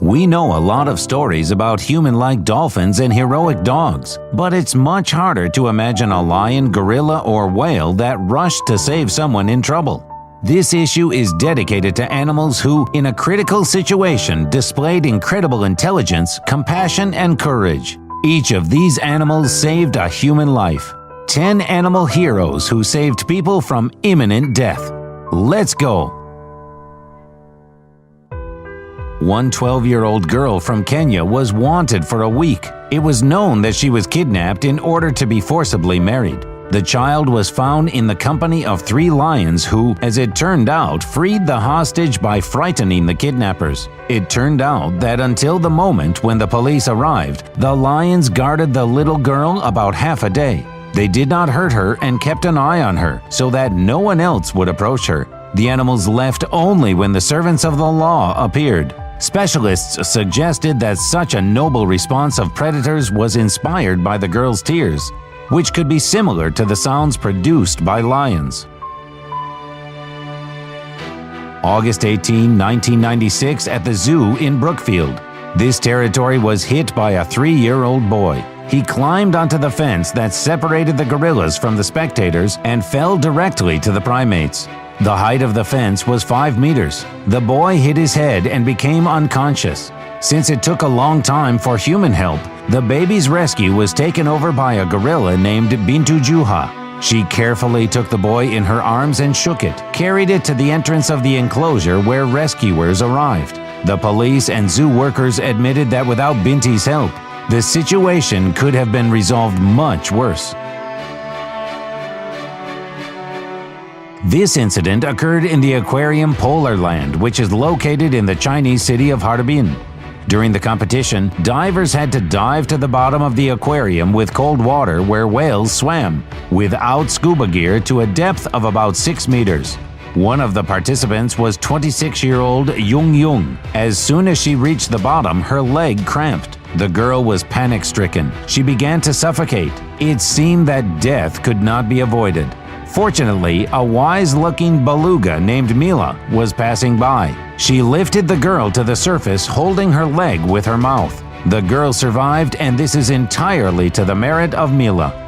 We know a lot of stories about human-like dolphins and heroic dogs, but it's much harder to imagine a lion, gorilla, or whale that rushed to save someone in trouble. This issue is dedicated to animals who, in a critical situation, displayed incredible intelligence, compassion, and courage. Each of these animals saved a human life. 10 animal heroes who saved people from imminent death. Let's go! One 12-year-old girl from Kenya was wanted for a week. It was known that she was kidnapped in order to be forcibly married. The child was found in the company of 3 lions who, as it turned out, freed the hostage by frightening the kidnappers. It turned out that until the moment when the police arrived, the lions guarded the little girl about half a day. They did not hurt her and kept an eye on her so that no one else would approach her. The animals left only when the servants of the law appeared. Specialists suggested that such a noble response of predators was inspired by the girl's tears, which could be similar to the sounds produced by lions. August 18, 1996, at the zoo in Brookfield. This territory was hit by a 3-year-old boy. He climbed onto the fence that separated the gorillas from the spectators and fell directly to the primates. The height of the fence was 5 meters. The boy hit his head and became unconscious. Since it took a long time for human help, the baby's rescue was taken over by a gorilla named Bintu Juha. She carefully took the boy in her arms and shook it, carried it to the entrance of the enclosure where rescuers arrived. The police and zoo workers admitted that without Binti's help, the situation could have been resolved much worse. This incident occurred in the aquarium Polarland, which is located in the Chinese city of Harbin. During the competition, divers had to dive to the bottom of the aquarium with cold water where whales swam, without scuba gear to a depth of about 6 meters. One of the participants was 26-year-old Jung Jung. As soon as she reached the bottom, her leg cramped. The girl was panic-stricken. She began to suffocate. It seemed that death could not be avoided. Fortunately, a wise-looking beluga named Mila was passing by. She lifted the girl to the surface, holding her leg with her mouth. The girl survived, and this is entirely to the merit of Mila.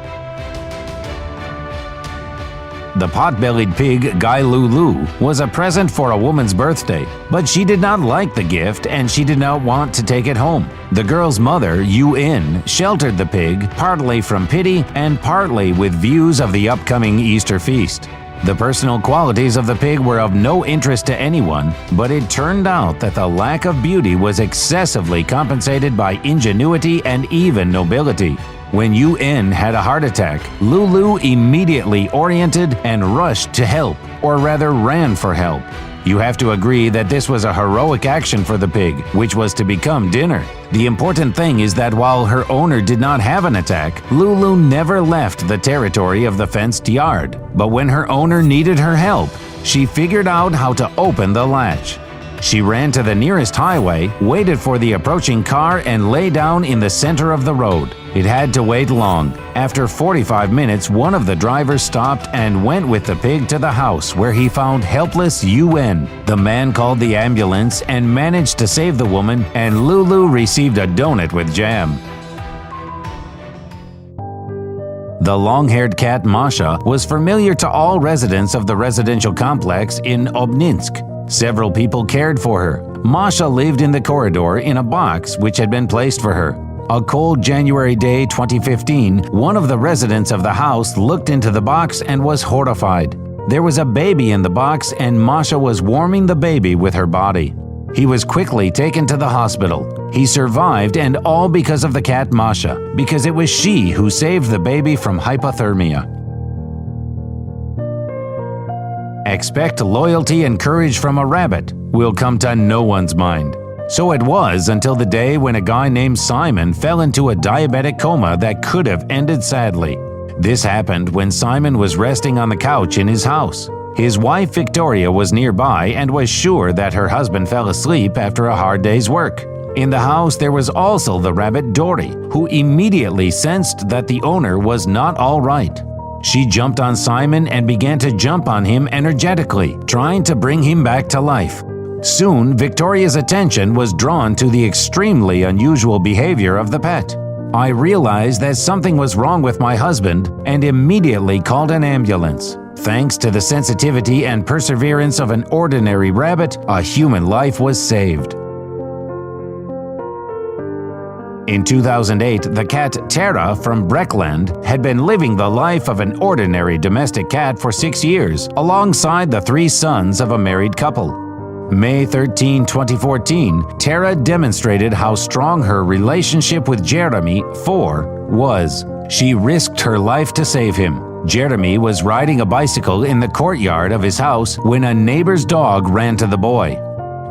The pot-bellied pig Gai Lulu was a present for a woman's birthday, but she did not like the gift and she did not want to take it home. The girl's mother, Yu In, sheltered the pig, partly from pity and partly with views of the upcoming Easter feast. The personal qualities of the pig were of no interest to anyone, but it turned out that the lack of beauty was excessively compensated by ingenuity and even nobility. When Yu In had a heart attack, Lulu immediately oriented and rushed to help, or rather ran for help. You have to agree that this was a heroic action for the pig, which was to become dinner. The important thing is that while her owner did not have an attack, Lulu never left the territory of the fenced yard. But when her owner needed her help, she figured out how to open the latch. She ran to the nearest highway, waited for the approaching car, and lay down in the center of the road. It had to wait long. After 45 minutes, one of the drivers stopped and went with the pig to the house where he found helpless Yuen. The man called the ambulance and managed to save the woman, and Lulu received a donut with jam. The long-haired cat Masha was familiar to all residents of the residential complex in Obninsk. Several people cared for her. Masha lived in the corridor in a box which had been placed for her. A cold January day 2015, one of the residents of the house looked into the box and was horrified. There was a baby in the box and Masha was warming the baby with her body. He was quickly taken to the hospital. He survived, and all because of the cat Masha, because it was she who saved the baby from hypothermia. Expect loyalty and courage from a rabbit will come to no one's mind. So it was until the day when a guy named Simon fell into a diabetic coma that could have ended sadly. This happened when Simon was resting on the couch in his house. His wife Victoria was nearby and was sure that her husband fell asleep after a hard day's work. In the house there was also the rabbit Dory, who immediately sensed that the owner was not all right. She jumped on Simon and began to jump on him energetically, trying to bring him back to life. Soon, Victoria's attention was drawn to the extremely unusual behavior of the pet. I realized that something was wrong with my husband and immediately called an ambulance. Thanks to the sensitivity and perseverance of an ordinary rabbit, a human life was saved. In 2008, the cat Tara from Breckland had been living the life of an ordinary domestic cat for 6 years, alongside the 3 sons of a married couple. May 13, 2014, Tara demonstrated how strong her relationship with Jeremy, 4, was. She risked her life to save him. Jeremy was riding a bicycle in the courtyard of his house when a neighbor's dog ran to the boy,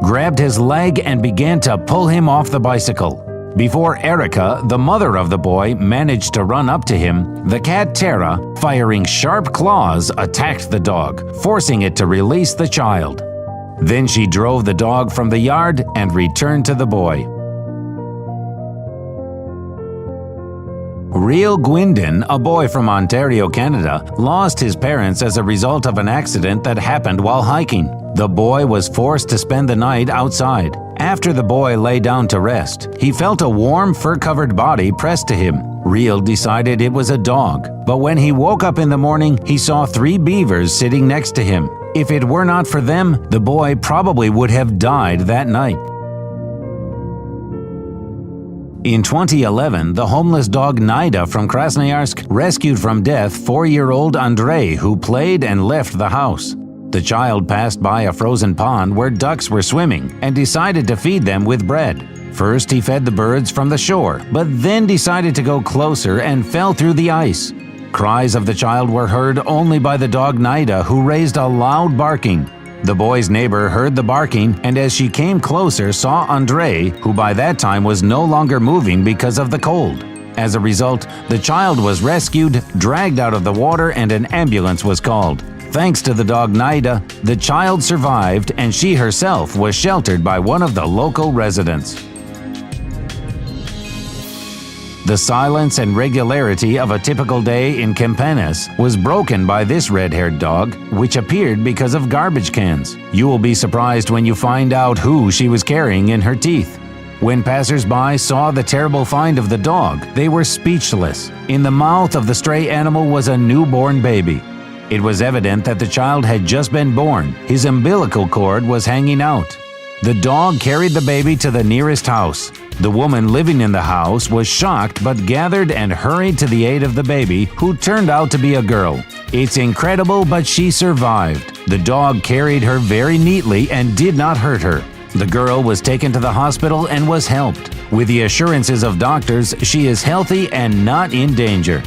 grabbed his leg and began to pull him off the bicycle. Before Erica, the mother of the boy, managed to run up to him, the cat Tara, firing sharp claws, attacked the dog, forcing it to release the child. Then she drove the dog from the yard and returned to the boy. Real Gwindon, a boy from Ontario, Canada, lost his parents as a result of an accident that happened while hiking. The boy was forced to spend the night outside. After the boy lay down to rest, he felt a warm, fur-covered body pressed to him. Real decided it was a dog, but when he woke up in the morning, he saw 3 beavers sitting next to him. If it were not for them, the boy probably would have died that night. In 2011, the homeless dog Nida from Krasnoyarsk rescued from death 4-year-old Andrei, who played and left the house. The child passed by a frozen pond where ducks were swimming and decided to feed them with bread. First, he fed the birds from the shore, but then decided to go closer and fell through the ice. Cries of the child were heard only by the dog Nida, who raised a loud barking. The boy's neighbor heard the barking, and as she came closer saw Andrei, who by that time was no longer moving because of the cold. As a result, the child was rescued, dragged out of the water, and an ambulance was called. Thanks to the dog Nida, the child survived and she herself was sheltered by one of the local residents. The silence and regularity of a typical day in Kempenes was broken by this red-haired dog, which appeared because of garbage cans. You will be surprised when you find out who she was carrying in her teeth. When passers-by saw the terrible find of the dog, they were speechless. In the mouth of the stray animal was a newborn baby. It was evident that the child had just been born. His umbilical cord was hanging out. The dog carried the baby to the nearest house. The woman living in the house was shocked but gathered and hurried to the aid of the baby, who turned out to be a girl. It's incredible, but she survived. The dog carried her very neatly and did not hurt her. The girl was taken to the hospital and was helped. With the assurances of doctors, she is healthy and not in danger.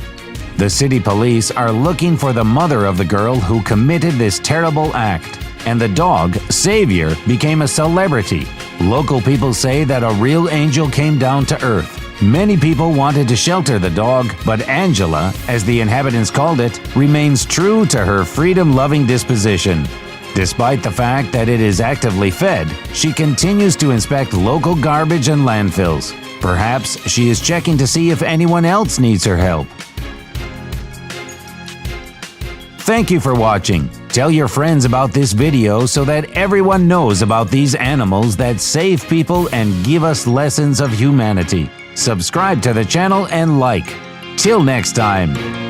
The city police are looking for the mother of the girl who committed this terrible act. And the dog, Savior, became a celebrity. Local people say that a real angel came down to earth. Many people wanted to shelter the dog, but Angela, as the inhabitants called it, remains true to her freedom-loving disposition. Despite the fact that it is actively fed, she continues to inspect local garbage and landfills. Perhaps she is checking to see if anyone else needs her help. Thank you for watching. Tell your friends about this video so that everyone knows about these animals that save people and give us lessons of humanity. Subscribe to the channel and like. Till next time.